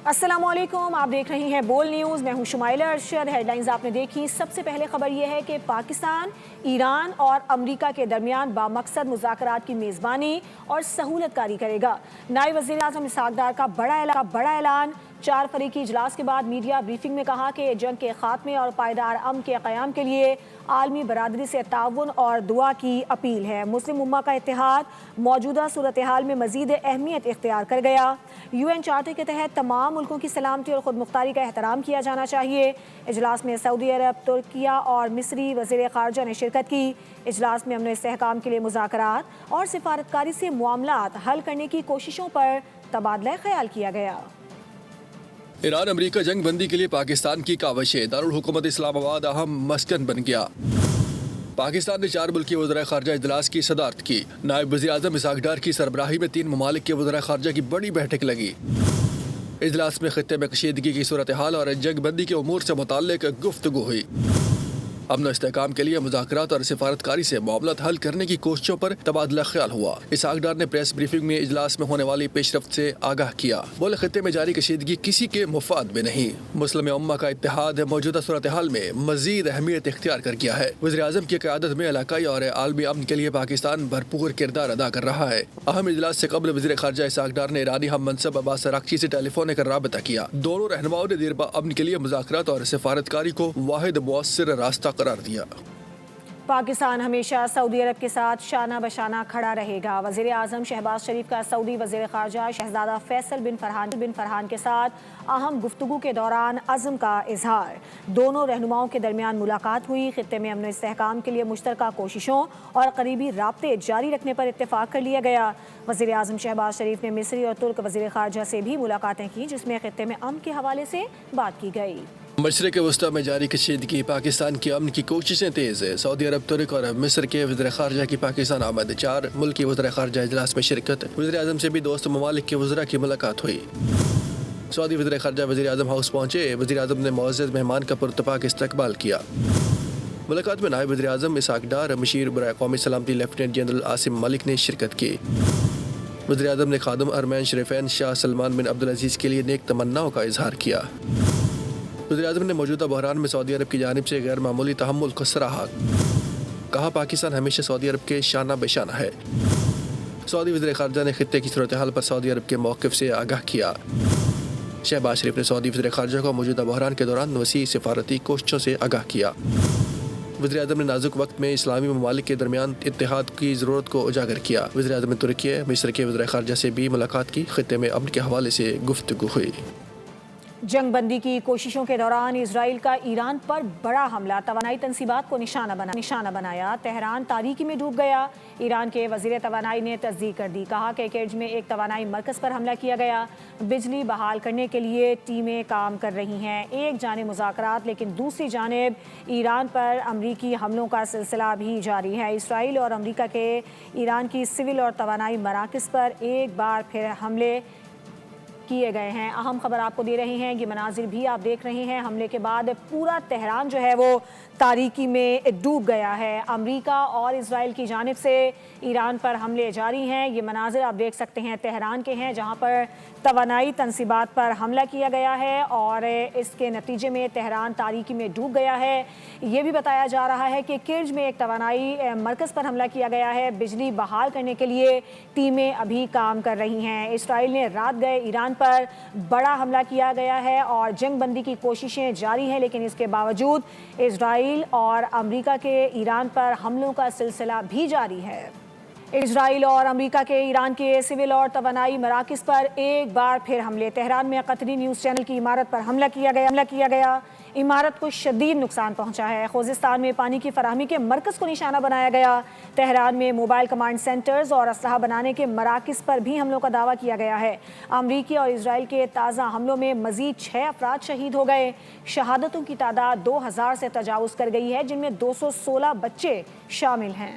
السلام علیکم، آپ دیکھ رہی ہیں بول نیوز، میں ہوں شمائلہ ارشد۔ ہیڈ لائنز آپ نے دیکھی۔ سب سے پہلے خبر یہ ہے کہ پاکستان ایران اور امریکہ کے درمیان بامقصد مذاکرات کی میزبانی اور سہولت کاری کرے گا۔ نائب وزیر اعظم اسحاق ڈار کا بڑا اعلان۔ 4 فریقی اجلاس کے بعد میڈیا بریفنگ میں کہا کہ جنگ کے خاتمے اور پائیدار امن کے قیام کے لیے عالمی برادری سے تعاون اور دعا کی اپیل ہے۔ مسلم امہ کا اتحاد موجودہ صورتحال میں مزید اہمیت اختیار کر گیا۔ UN چارٹر کے تحت تمام ملکوں کی سلامتی اور خود مختاری کا احترام کیا جانا چاہیے۔ اجلاس میں سعودی عرب، ترکیہ اور مصری وزیر خارجہ نے شرکت کی۔ اجلاس میں امن و استحکام کے لیے مذاکرات اور سفارتکاری سے معاملات حل کرنے کی کوششوں پر تبادلہ خیال کیا گیا۔ ایران امریکہ جنگ بندی کے لیے پاکستان کی کاوشیں، دارالحکومت اسلام آباد اہم مسکن بن گیا۔ پاکستان نے 4 ملکی وزرائے خارجہ اجلاس کی صدارت کی۔ نائب وزیر اعظم اسحاق ڈار کی سربراہی میں 3 ممالک کے وزرائے خارجہ کی بڑی بیٹھک لگی۔ اجلاس میں خطے میں کشیدگی کی صورتحال اور جنگ بندی کے امور سے متعلق گفتگو ہوئی۔ امن و استحکام کے لیے مذاکرات اور سفارتکاری سے معاملات حل کرنے کی کوششوں پر تبادلہ خیال ہوا۔ اسحاق ڈار نے پریس بریفنگ میں اجلاس میں ہونے والی پیش رفت سے آگاہ کیا۔ بولے خطے میں جاری کشیدگی کسی کے مفاد میں نہیں۔ مسلم امہ کا اتحاد موجودہ صورتحال میں مزید اہمیت اختیار کر گیا ہے۔ وزیر اعظم کی قیادت میں علاقائی اور عالمی امن کے لیے پاکستان بھرپور کردار ادا کر رہا ہے۔ اہم اجلاس سے قبل وزیر خارجہ اسحاق ڈار نے ایرانی ہم منصب عباس اراغچی سے ٹیلی فون کر رابطہ کیا۔ دونوں رہنماؤں نے دیرپا امن کے لیے مذاکرات اور سفارتکاری کو واحد مؤثر راستہ قرار دیا۔ پاکستان ہمیشہ سعودی عرب کے ساتھ شانہ بشانہ کھڑا رہے گا۔ وزیر اعظم شہباز شریف کا سعودی وزیر خارجہ شہزادہ فیصل بن فرحان کے ساتھ اہم گفتگو کے دوران عزم کا اظہار۔ دونوں رہنماؤں کے درمیان ملاقات ہوئی۔ خطے میں امن و استحکام کے لیے مشترکہ کوششوں اور قریبی رابطے جاری رکھنے پر اتفاق کر لیا گیا۔ وزیر اعظم شہباز شریف نے مصری اور ترک وزیر خارجہ سے بھی ملاقاتیں کی، جس میں خطے میں امن کے حوالے سے بات کی گئی۔ مشرق وسطی میں جاری کشیدگی، پاکستان کی امن کی کوششیں تیز ہے۔ سعودی عرب، ترک اور مصر کے وزیر خارجہ کی پاکستان آمد۔ 4 ملکی وزراء خارجہ اجلاس میں شرکت۔ وزیر اعظم سے بھی دوست ممالک کے وزراء کی ملاقات ہوئی۔ سعودی وزیر خارجہ وزیر اعظم ہاؤس پہنچے۔ وزیر اعظم نے معزز مہمان کا پراتفاق استقبال کیا۔ ملاقات میں نائب وزیر اعظم اسحاق ڈار، مشیر برائے قومی سلامتی لیفٹیننٹ جنرل عاصم ملک نے شرکت کی۔ وزیر اعظم نے خادم حرمین شریفین شاہ سلمان بن عبدالعزیز کے لیے نیک تمناؤں کا اظہار کیا۔ وزیر اعظم نے موجودہ بحران میں سعودی عرب کی جانب سے غیر معمولی تحمل کو سراہا۔ کہا پاکستان ہمیشہ سعودی عرب کے شانہ بشانہ ہے۔ سعودی وزیر خارجہ نے خطے کی صورتحال پر سعودی عرب کے موقف سے آگاہ کیا۔ شہباز شریف نے سعودی وزیر خارجہ کو موجودہ بحران کے دوران وسیع سفارتی کوششوں سے آگاہ کیا۔ وزیر اعظم نے نازک وقت میں اسلامی ممالک کے درمیان اتحاد کی ضرورت کو اجاگر کیا۔ وزیر اعظم نے ترکیہ، مصر کے وزیر خارجہ سے بھی ملاقات کی۔ خطے میں امن کے حوالے سے گفتگو ہوئی۔ جنگ بندی کی کوششوں کے دوران اسرائیل کا ایران پر بڑا حملہ، توانائی تنصیبات کو نشانہ بنایا۔ تہران تاریکی میں ڈوب گیا۔ ایران کے وزیر توانائی نے تصدیق کر دی، کہا کہ کرج میں ایک توانائی مرکز پر حملہ کیا گیا۔ بجلی بحال کرنے کے لیے ٹیمیں کام کر رہی ہیں۔ ایک جانب مذاکرات، لیکن دوسری جانب ایران پر امریکی حملوں کا سلسلہ بھی جاری ہے۔ اسرائیل اور امریکہ کے ایران کی سول اور توانائی مراکز پر ایک بار پھر حملے کیے گئے ہیں۔ اہم خبر آپ کو دے رہے ہیں، یہ مناظر بھی آپ دیکھ رہے ہیں۔ حملے کے بعد پورا تہران جو ہے وہ تاریکی میں ڈوب گیا ہے۔ امریکہ اور اسرائیل کی جانب سے ایران پر حملے جاری ہیں۔ یہ مناظر آپ دیکھ سکتے ہیں تہران کے ہیں، جہاں پر توانائی تنصیبات پر حملہ کیا گیا ہے اور اس کے نتیجے میں تہران تاریکی میں ڈوب گیا ہے۔ یہ بھی بتایا جا رہا ہے کہ کرج میں ایک توانائی مرکز پر حملہ کیا گیا ہے۔ بجلی بحال کرنے کے لیے ٹیمیں ابھی کام کر رہی ہیں۔ اسرائیل نے رات گئے ایران پر بڑا حملہ کیا گیا ہے اور جنگ بندی کی کوششیں جاری ہیں، لیکن اس کے باوجود اسرائیل اور امریکہ کے ایران پر حملوں کا سلسلہ بھی جاری ہے۔ اسرائیل اور امریکہ کے ایران کے سول اور توانائی مراکز پر ایک بار پھر حملے۔ تہران میں قطری نیوز چینل کی عمارت پر حملہ کیا گیا۔ عمارت کو شدید نقصان پہنچا ہے۔ خوزستان میں پانی کی فراہمی کے مرکز کو نشانہ بنایا گیا۔ تہران میں موبائل کمانڈ سینٹرز اور اسلحہ بنانے کے مراکز پر بھی حملوں کا دعویٰ کیا گیا ہے۔ امریکی اور اسرائیل کے تازہ حملوں میں مزید 6 افراد شہید ہو گئے۔ شہادتوں کی تعداد 2000 سے تجاوز کر گئی ہے، جن میں 216 بچے شامل ہیں۔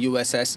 USS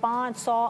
500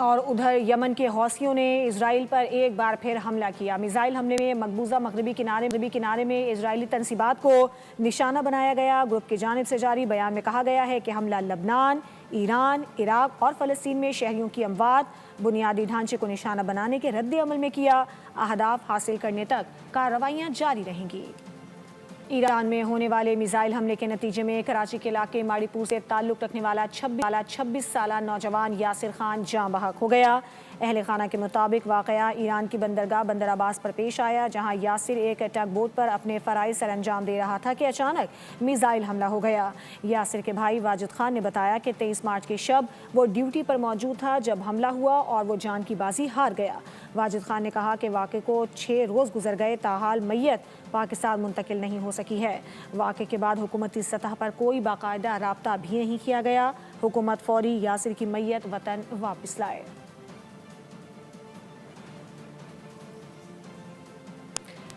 اور ادھر یمن کے حوثیوں نے اسرائیل پر ایک بار پھر حملہ کیا۔ میزائل حملے میں مقبوضہ مغربی کنارے میں اسرائیلی تنصیبات کو نشانہ بنایا گیا۔ گروپ کی جانب سے جاری بیان میں کہا گیا ہے کہ حملہ لبنان، ایران، عراق اور فلسطین میں شہریوں کی اموات، بنیادی ڈھانچے کو نشانہ بنانے کے رد عمل میں کیا۔ اہداف حاصل کرنے تک کارروائیاں جاری رہیں گی۔ ایران میں ہونے والے میزائل حملے کے نتیجے میں کراچی کے علاقے ماڑی پور سے تعلق رکھنے والا 26 سالہ نوجوان یاسر خان جاں بحق ہو گیا۔ اہل خانہ کے مطابق واقعہ ایران کی بندرگاہ بندر عباس پر پیش آیا، جہاں یاسر ایک ٹگ بوٹ پر اپنے فرائض سر انجام دے رہا تھا کہ اچانک میزائل حملہ ہو گیا۔ یاسر کے بھائی واجد خان نے بتایا کہ 23 مارچ کی شب وہ ڈیوٹی پر موجود تھا جب حملہ ہوا اور وہ جان کی بازی ہار گیا۔ واجد خان نے کہا کہ واقعے کو 6 روز گزر گئے، تاحال میت پاکستان منتقل نہیں ہو سکی ہے۔ واقعے کے بعد حکومتی سطح پر کوئی باقاعدہ رابطہ بھی نہیں کیا گیا۔ حکومت فوری یاسر کی میت وطن واپس لائے۔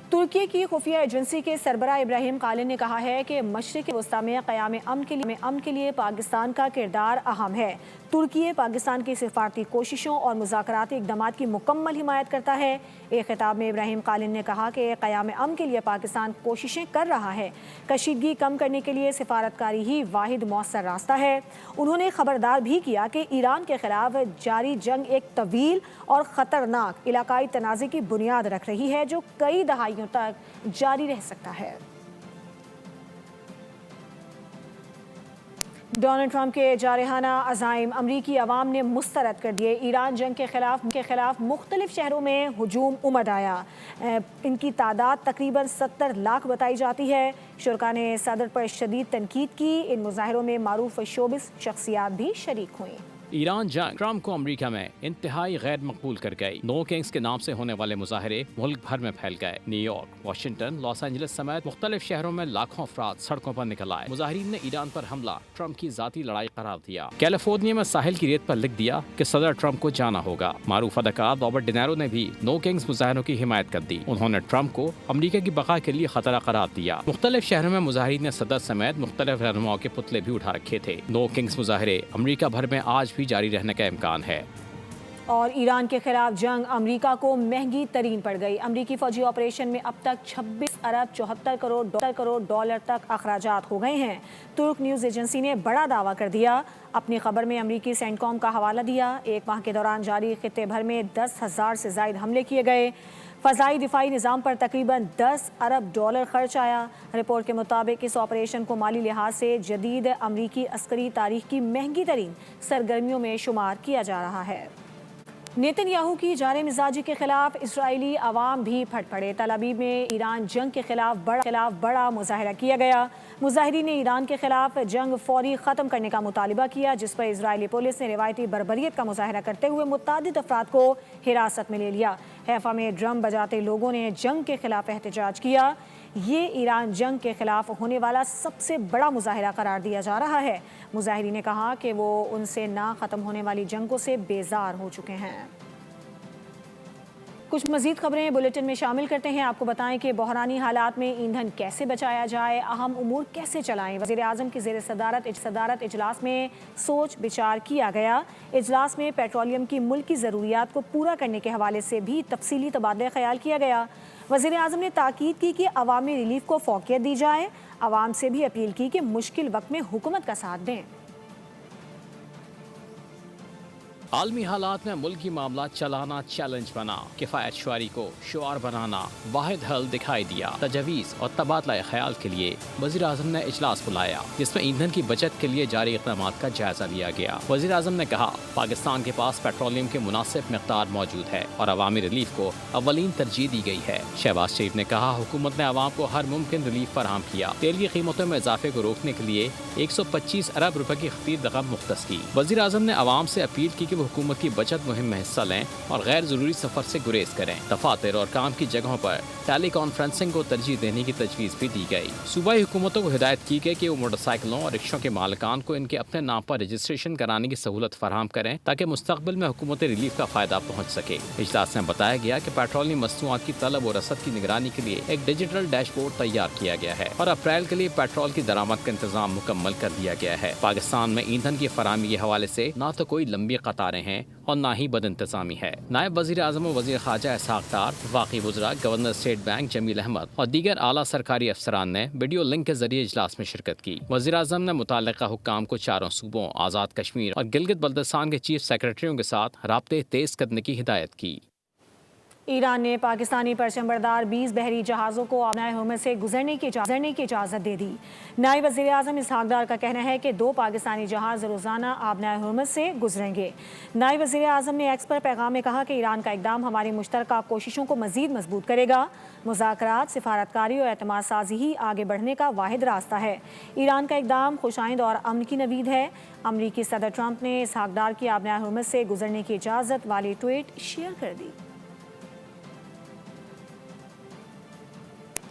ترکی کی خفیہ ایجنسی کے سربراہ ابراہیم قالن نے کہا ہے کہ مشرق وسطی میں قیام امن کے لیے پاکستان کا کردار اہم ہے۔ ترکی پاکستان کی سفارتی کوششوں اور مذاکراتی اقدامات کی مکمل حمایت کرتا ہے۔ ایک خطاب میں ابراہیم قالن نے کہا کہ قیام امن کے لیے پاکستان کوششیں کر رہا ہے، کشیدگی کم کرنے کے لیے سفارتکاری ہی واحد مؤثر راستہ ہے۔ انہوں نے خبردار بھی کیا کہ ایران کے خلاف جاری جنگ ایک طویل اور خطرناک علاقائی تنازع کی بنیاد رکھ رہی ہے جو کئی دہائیوں تک جاری رہ سکتا ہے۔ ڈونلڈ ٹرمپ کے جارحانہ عزائم امریکی عوام نے مسترد کر دیے۔ ایران جنگ کے خلاف مختلف شہروں میں ہجوم امڈ آیا۔ ان کی تعداد تقریباً 70 لاکھ بتائی جاتی ہے۔ شرکاء نے صدر پر شدید تنقید کی۔ ان مظاہروں میں معروف شوبز شخصیات بھی شریک ہوئیں۔ ایران جنگ ٹرمپ کو امریکہ میں انتہائی غیر مقبول کر گئی۔ نو کنگز کے نام سے ہونے والے مظاہرے ملک بھر میں پھیل گئے۔ New York, Washington, Los Angeles سمیت مختلف شہروں میں لاکھوں افراد سڑکوں پر نکل آئے۔ مظاہرین نے ایران پر حملہ ٹرمپ کی ذاتی لڑائی قرار دیا۔ کیلیفورنیا میں ساحل کی ریت پر لکھ دیا کہ صدر ٹرمپ کو جانا ہوگا۔ معروف اداکار رابرٹ ڈینیرو نے بھی نو کنگز مظاہروں کی حمایت کر دی۔ انہوں نے ٹرمپ کو امریکہ کی بقا کے لیے خطرہ قرار دیا۔ مختلف شہروں میں مظاہرین نے صدر سمیت مختلف رہنماؤں کے پتلے بھی اٹھا رکھے تھے۔ نو کنگز مظاہرے امریکہ بھر میں آج بھی جاری رہنے کا امکان ہے۔ اور ایران کے خلاف جنگ امریکہ کو مہنگی ترین پڑ گئی۔ امریکی فوجی آپریشن میں اب تک 26 ارب 74 کروڑ ڈالر تک اخراجات ہو گئے ہیں۔ ترک نیوز ایجنسی نے بڑا دعویٰ کر دیا۔ اپنی خبر میں امریکی سینٹ کام کا حوالہ دیا۔ ایک ماہ کے دوران جاری خطے بھر میں 10,000 سے زائد حملے کیے گئے۔ فضائی دفاعی نظام پر تقریباً 10 ارب ڈالر خرچ آیا۔ رپورٹ کے مطابق اس آپریشن کو مالی لحاظ سے جدید امریکی عسکری تاریخ کی مہنگی ترین سرگرمیوں میں شمار کیا جا رہا ہے۔ نیتن یاہو کی جارح مزاجی کے خلاف اسرائیلی عوام بھی پھٹ پڑے۔ تل ابیب میں ایران جنگ کے خلاف بڑا مظاہرہ کیا گیا۔ مظاہرین نے ایران کے خلاف جنگ فوری ختم کرنے کا مطالبہ کیا، جس پر اسرائیلی پولیس نے روایتی بربریت کا مظاہرہ کرتے ہوئے متعدد افراد کو حراست میں لے لیا۔ حیفا میں ڈرم بجاتے لوگوں نے جنگ کے خلاف احتجاج کیا۔ یہ ایران جنگ کے خلاف ہونے والا سب سے بڑا مظاہرہ قرار دیا جا رہا ہے۔ مظاہرین نے کہا کہ وہ ان سے نہ ختم ہونے والی جنگوں سے بیزار ہو چکے ہیں۔ کچھ مزید خبریں بلیٹن میں شامل کرتے ہیں۔ آپ کو بتائیں کہ بحرانی حالات میں ایندھن کیسے بچایا جائے، اہم امور کیسے چلائیں۔ وزیر اعظم کی زیر صدارت اجلاس میں سوچ بچار کیا گیا۔ اجلاس میں پیٹرولیم کی ملکی ضروریات کو پورا کرنے کے حوالے سے بھی تفصیلی تبادلہ خیال کیا گیا۔ وزیر اعظم نے تاکید کی کہ عوامی ریلیف کو فوقیت دی جائے۔ عوام سے بھی اپیل کی کہ مشکل وقت میں حکومت کا ساتھ دیں۔ عالمی حالات میں ملکی معاملات چلانا چیلنج بنا، کفایت شعاری کو شعار بنانا واحد حل دکھائی دیا۔ تجاویز اور تبادلہ خیال کے لیے وزیر اعظم نے اجلاس بلایا، جس میں ایندھن کی بچت کے لیے جاری اقدامات کا جائزہ لیا گیا۔ وزیر اعظم نے کہا، پاکستان کے پاس پیٹرولیم کے مناسب مقدار موجود ہے اور عوامی ریلیف کو اولین ترجیح دی گئی ہے۔ شہباز شریف نے کہا، حکومت نے عوام کو ہر ممکن ریلیف فراہم کیا۔ تیل کی قیمتوں میں اضافے کو روکنے کے لیے 125 ارب روپے کی خرید رقم مختص کی۔ وزیر اعظم نے عوام سے اپیل کی کہ حکومت کی بچت مہم میں حصہ لیں اور غیر ضروری سفر سے گریز کریں۔ دفاتر اور کام کی جگہوں پر ٹیلی کانفرنسنگ کو ترجیح دینے کی تجویز بھی دی گئی۔ صوبائی حکومتوں کو ہدایت کی گئی کہ وہ موٹر سائیکلوں اور رکشوں کے مالکان کو ان کے اپنے نام پر رجسٹریشن کرانے کی سہولت فراہم کریں تاکہ مستقبل میں حکومت ریلیف کا فائدہ پہنچ سکے۔ اجلاس میں بتایا گیا کہ پیٹرولیم مصنوعات کی طلب و رسد کی نگرانی کے لیے ایک ڈیجیٹل ڈیش بورڈ تیار کیا گیا ہے اور اپریل کے لیے پیٹرول کی درآمد کا انتظام مکمل کر دیا گیا ہے۔ پاکستان میں ایندھن کی فراہمی کے حوالے سے نہ تو کوئی لمبی قطار ادارے ہیں اور نہ ہی بد انتظامی ہے۔ نائب وزیر اعظم و وزیر خارجہ اسحاق ڈار، وفاقی وزراء، گورنر اسٹیٹ بینک جمیل احمد اور دیگر اعلیٰ سرکاری افسران نے ویڈیو لنک کے ذریعے اجلاس میں شرکت کی۔ وزیر اعظم نے متعلقہ حکام کو چاروں صوبوں، آزاد کشمیر اور گلگت بلتستان کے چیف سیکرٹریوں کے ساتھ رابطے تیز کرنے کی ہدایت کی۔ ایران نے پاکستانی پرچم بردار 20 بحری جہازوں کو آبنائے ہرمز سے گزرنے کی اجازت دے دی۔ نائب وزیر اعظم اسحاق ڈار کا کہنا ہے کہ 2 پاکستانی جہاز روزانہ آبنائے ہرمز سے گزریں گے۔ نائب وزیر اعظم نے ایکس پر پیغام میں کہا کہ ایران کا اقدام ہماری مشترکہ کوششوں کو مزید مضبوط کرے گا۔ مذاکرات، سفارتکاری اور اعتماد سازی ہی آگے بڑھنے کا واحد راستہ ہے۔ ایران کا اقدام خوشائند اور امن کی نوید ہے۔ امریکی صدر ٹرمپ نے اسحاق ڈار کی آبنائے ہرمز سے گزرنے کی اجازت والی ٹویٹ شیئر کر دی۔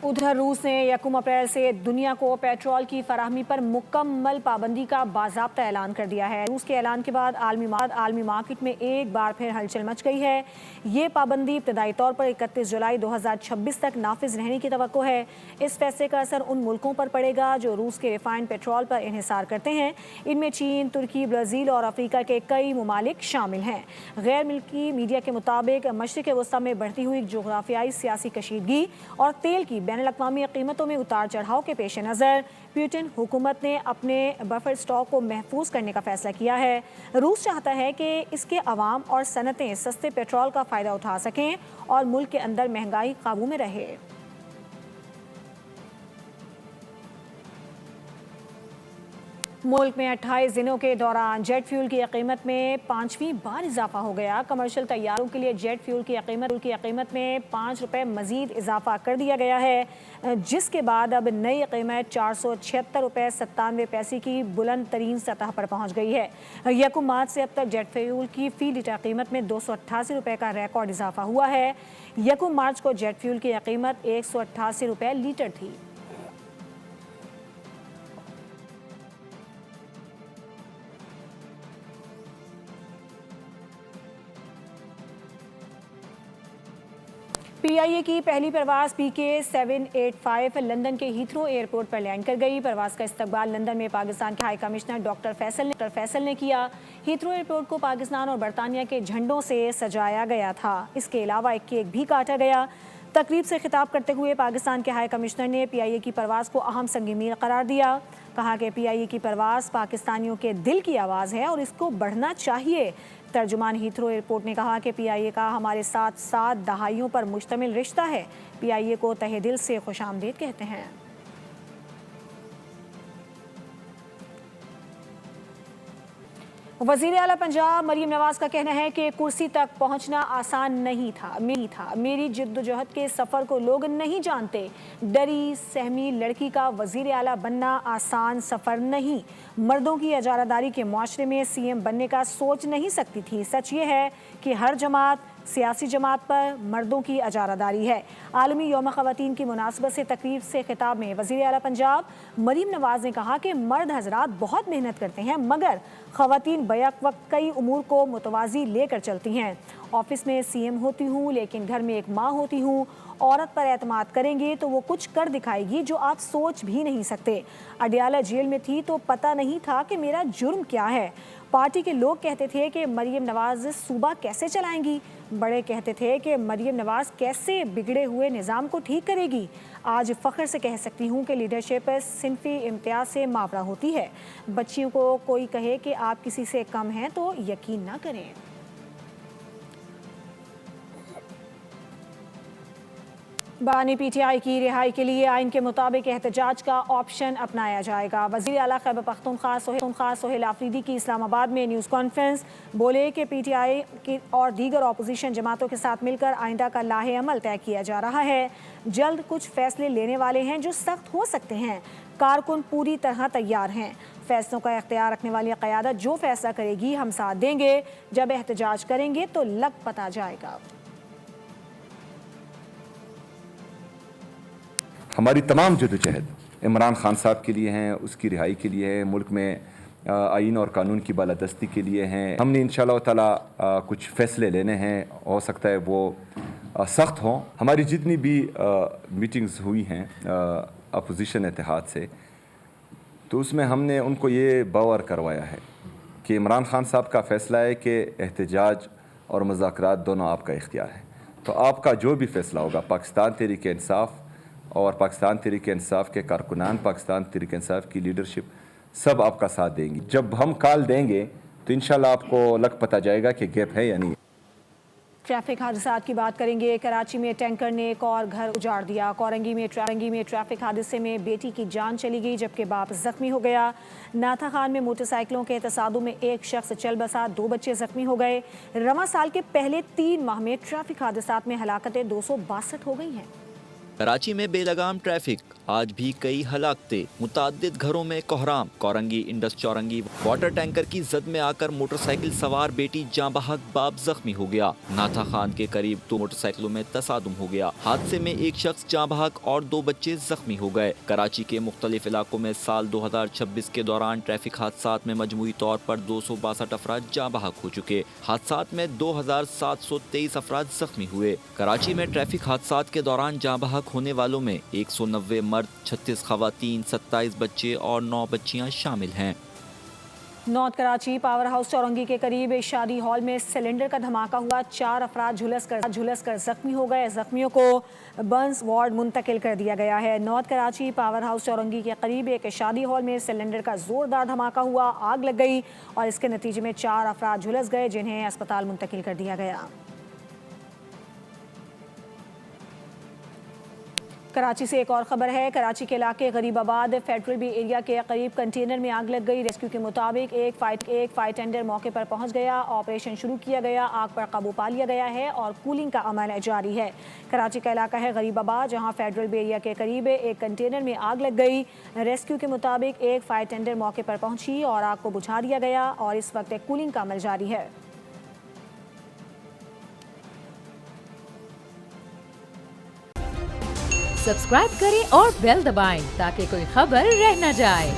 ادھر روس نے 1 اپریل سے دنیا کو پیٹرول کی فراہمی پر مکمل پابندی کا باضابطہ اعلان کر دیا ہے۔ روس کے اعلان کے بعد عالمی مارکیٹ میں ایک بار پھر ہلچل مچ گئی ہے۔ یہ پابندی ابتدائی طور پر 31 جولائی 2026 تک نافذ رہنے کی توقع ہے۔ اس فیصلے کا اثر ان ملکوں پر پڑے گا جو روس کے ریفائنڈ پیٹرول پر انحصار کرتے ہیں۔ ان میں چین، ترکی، برازیل اور افریقہ کے کئی ممالک شامل ہیں۔ غیر ملکی میڈیا کے مطابق مشرق وسطیٰ میں بڑھتی ہوئی جغرافیائی سیاسی کشیدگی اور تیل کی بین الاقوامی قیمتوں میں اتار چڑھاؤ کے پیش نظر پیوٹن حکومت نے اپنے بفر اسٹاک کو محفوظ کرنے کا فیصلہ کیا ہے۔ روس چاہتا ہے کہ اس کے عوام اور صنعتیں سستے پیٹرول کا فائدہ اٹھا سکیں اور ملک کے اندر مہنگائی قابو میں رہے۔ ملک میں 28 دنوں کے دوران جیٹ فیول کی قیمت میں 5ویں بار اضافہ ہو گیا۔ کمرشل طیاروں کے لیے جیٹ فیول کی قیمت میں 5 روپے مزید اضافہ کر دیا گیا ہے، جس کے بعد اب نئی قیمت 476 روپے 97 پیسے کی بلند ترین سطح پر پہنچ گئی ہے۔ 1 مارچ سے اب تک جیٹ فیول کی فی لیٹر قیمت میں 288 روپے کا ریکارڈ اضافہ ہوا ہے۔ 1 مارچ کو جیٹ فیول کی قیمت 188 روپے لیٹر تھی۔ پی آئی اے کی پہلی پرواز PK-785 لندن کے ہیتھرو ایئرپورٹ پر لینڈ کر گئی۔ پرواز کا استقبال لندن میں پاکستان کے ہائی کمشنر ڈاکٹر فیصل نے کیا۔ ہیتھرو ایئرپورٹ کو پاکستان اور برطانیہ کے جھنڈوں سے سجایا گیا تھا۔ اس کے علاوہ ایک کیک بھی کاٹا گیا۔ تقریب سے خطاب کرتے ہوئے پاکستان کے ہائی کمشنر نے پی آئی اے کی پرواز کو اہم سنگ میل قرار دیا۔ کہا کہ پی آئی اے کی پرواز پاکستانیوں کے دل کی آواز ہے اور اس کو بڑھنا چاہیے۔ ترجمان ہیتھرو ایئرپورٹ نے کہا کہ پی آئی اے کا ہمارے ساتھ 7 دہائیوں پر مشتمل رشتہ ہے۔ پی آئی اے کو تہہ دل سے خوش آمدید کہتے ہیں۔ وزیر اعلیٰ پنجاب مریم نواز کا کہنا ہے کہ کرسی تک پہنچنا آسان نہیں تھا۔ میری جدوجہد کے سفر کو لوگ نہیں جانتے۔ ڈری سہمی لڑکی کا وزیر اعلیٰ بننا آسان سفر نہیں۔ مردوں کی اجارہ داری کے معاشرے میں سی ایم بننے کا سوچ نہیں سکتی تھی۔ سچ یہ ہے کہ ہر سیاسی جماعت پر مردوں کی اجارہ داری ہے۔ عالمی یوم خواتین کی مناسبت سے تقریب سے خطاب میں وزیر اعلیٰ پنجاب مریم نواز نے کہا کہ مرد حضرات بہت محنت کرتے ہیں مگر خواتین بیک وقت کئی امور کو متوازی لے کر چلتی ہیں۔ آفس میں سی ایم ہوتی ہوں لیکن گھر میں ایک ماں ہوتی ہوں۔ عورت پر اعتماد کریں گے تو وہ کچھ کر دکھائے گی جو آپ سوچ بھی نہیں سکتے۔ اڈیالہ جیل میں تھی تو پتہ نہیں تھا کہ میرا جرم کیا ہے۔ پارٹی کے لوگ کہتے تھے کہ مریم نواز صوبہ کیسے چلائیں گی، بڑے کہتے تھے کہ مریم نواز کیسے بگڑے ہوئے نظام کو ٹھیک کرے گی۔ آج فخر سے کہہ سکتی ہوں کہ لیڈرشپ صنفی امتیاز سے ماورا ہوتی ہے۔ بچیوں کو کوئی کہے کہ آپ کسی سے کم ہیں تو یقین نہ کریں۔ بانی پی ٹی آئی کی رہائی کے لیے آئین کے مطابق احتجاج کا آپشن اپنایا جائے گا۔ وزیر اعلیٰ خیبر پختونخوا سہیل آفریدی کی اسلام آباد میں نیوز کانفرنس بولے کہ پی ٹی آئی اور دیگر اپوزیشن جماعتوں کے ساتھ مل کر آئندہ کا لاہ عمل طے کیا جا رہا ہے۔ جلد کچھ فیصلے لینے والے ہیں جو سخت ہو سکتے ہیں۔ کارکن پوری طرح تیار ہیں۔ فیصلوں کا اختیار رکھنے والی قیادت جو فیصلہ کرے گی ہم ساتھ دیں گے۔ جب احتجاج کریں گے تو لگ پتہ جائے گا۔ ہماری تمام جدوجہد عمران خان صاحب کے لیے ہیں، اس کی رہائی کے لیے ہے، ملک میں آئین اور قانون کی بالادستی کے لیے ہیں۔ ہم نے انشاءاللہ تعالی کچھ فیصلے لینے ہیں، ہو سکتا ہے وہ سخت ہوں۔ ہماری جتنی بھی میٹنگز ہوئی ہیں اپوزیشن اتحاد سے، تو اس میں ہم نے ان کو یہ باور کروایا ہے کہ عمران خان صاحب کا فیصلہ ہے کہ احتجاج اور مذاکرات دونوں آپ کا اختیار ہے، تو آپ کا جو بھی فیصلہ ہوگا، پاکستان تحریک انصاف اور پاکستان تحریک انصاف کے کارکنان، پاکستان تحریک انصاف کی لیڈرشپ سب آپ کا ساتھ دیں گی۔ جب ہم کال دیں گے تو انشاءاللہ آپ کو لگ پتہ جائے گا کہ گیپ ہے یا نہیں۔ ٹریفک حادثات کی بات کریں گے۔ کراچی میں ٹینکر نے ایک اور گھر اجاڑ دیا۔ کورنگی میں ٹریفک حادثے میں بیٹی کی جان چلی گئی جبکہ باپ زخمی ہو گیا۔ ناتھا خان میں موٹر سائیکلوں کے تصادم میں ایک شخص چل بسا، 2 بچے زخمی ہو گئے۔ رواں سال کے پہلے 3 ماہ میں ٹریفک حادثات میں ہلاکتیں 262 ہو گئی ہیں۔ کراچی میں بے لگام ٹریفک، آج بھی کئی ہلاکتیں، متعدد گھروں میں کوہرام۔ کورنگی انڈس چورنگی واٹر ٹینکر کی زد میں آ کر موٹر سائیکل سوار بیٹی جاں بحق، باپ زخمی ہو گیا۔ ناتھا خان کے قریب 2 موٹر سائیکلوں میں تصادم ہو گیا۔ حادثے میں ایک شخص جاں بحق اور 2 بچے زخمی ہو گئے۔ کراچی کے مختلف علاقوں میں سال 2026 کے دوران ٹریفک حادثات میں مجموعی طور پر 262 افراد جاں بحق ہو چکے۔ حادثات میں 2723 افراد زخمی ہوئے۔ کراچی میں ٹریفک حادثات کے دوران جاں بحق ہونے والوں میں 190 مرد، 36 خواتین، 27 بچے اور 9 بچیاں شامل ہیں۔ نارتھ کراچی پاور ہاؤس چورنگی کے قریب شادی ہال میں سلنڈر کا دھماکہ ہوا، 4 افراد جھلس کر زخمی ہو گئے۔ زخمیوں کو برنز وارڈ منتقل کر دیا گیا ہے۔ نارتھ کراچی پاور ہاؤس چورنگی کے قریب ایک شادی ہال میں سلنڈر کا زوردار دھماکہ ہوا، آگ لگ گئی اور اس کے نتیجے میں 4 افراد جھلس گئے جنہیں اسپتال منتقل کر دیا گیا۔ کراچی سے ایک اور خبر ہے۔ کراچی کے علاقے غریب آباد فیڈرل بی ایریا کے قریب کنٹینر میں آگ لگ گئی۔ ریسکیو کے مطابق ایک فائر ٹینڈر موقع پر پہنچ گیا، آپریشن شروع کیا گیا، آگ پر قابو پا لیا گیا ہے اور کولنگ کا عمل جاری ہے۔ کراچی کا علاقہ ہے غریب آباد، جہاں فیڈرل بی ایریا کے قریب ایک کنٹینر میں آگ لگ گئی۔ ریسکیو کے مطابق ایک فائر ٹینڈر موقع پر پہنچی اور آگ کو بجھا دیا گیا اور اس وقت کولنگ کا عمل جاری ہے۔ سبسکرائب کریں اور بیل دبائیں تاکہ کوئی خبر رہ نہ جائے۔